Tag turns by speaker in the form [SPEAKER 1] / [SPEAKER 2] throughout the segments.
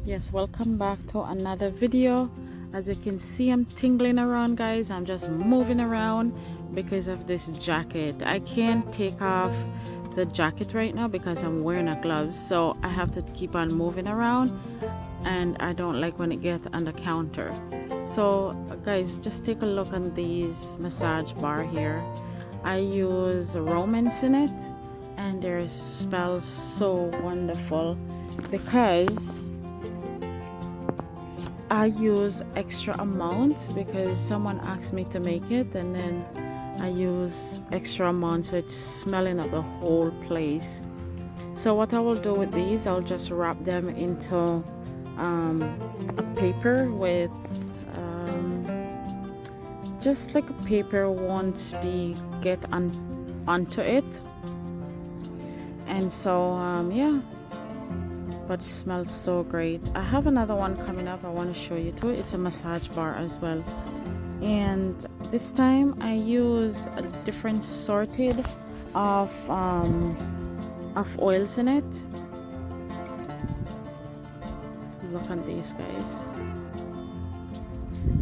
[SPEAKER 1] Yes, welcome back to another video. As you can see, I'm tingling around, guys. I'm just moving around because of this jacket. I can't take off the jacket right now because I'm wearing a glove, so I have to keep on moving around, and I don't like when it gets on the counter. So guys, just take a look on these massage bar here. I use romance in it, and they smell so wonderful because I use extra amount because someone asked me to make it, and then I use extra amount, so it's smelling up the whole place. So what I will do with these, I'll just wrap them into a paper with just like a paper won't be get onto it, and so yeah, but it smells so great. I have another one coming up I want to show you too. It's a massage bar as well, and this time I use a different sorted of oils in it. Look at these, guys.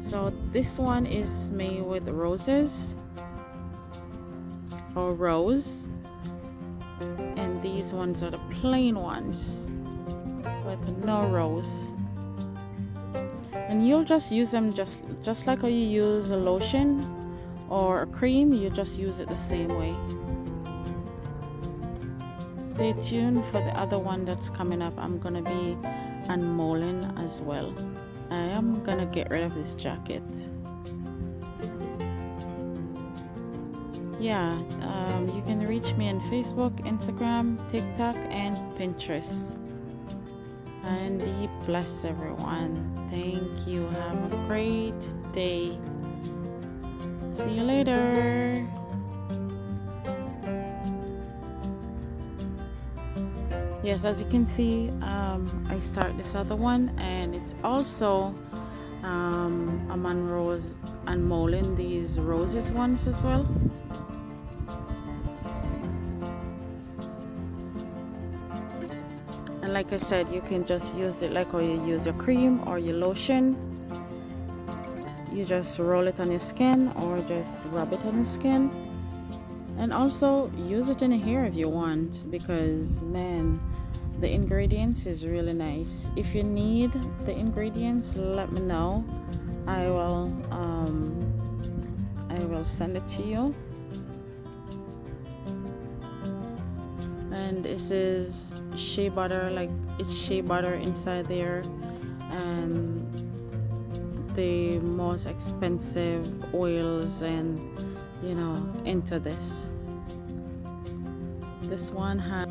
[SPEAKER 1] So this one is made with roses or rose, and these ones are the plain ones with no rose. And you'll just use them just like how you use a lotion or a cream. You just use it the same way. Stay tuned for the other one that's coming up. I'm gonna be unmolding as well. I am gonna get rid of this jacket. Yeah, you can reach me on Facebook, Instagram, TikTok, and Pinterest. And be blessed, everyone. Thank you. Have a great day. See you later. Yes, as you can see, I start this other one, and it's also I'm unmolding these roses ones as well. And like I said, you can just use it like how you use your cream or your lotion. You just roll it on your skin or just rub it on your skin. And also use it in your hair if you want, because man, the ingredients is really nice. If you need the ingredients, let me know. I will send it to you. And this is shea butter, like it's shea butter inside there, and the most expensive oils, and you know, into this one has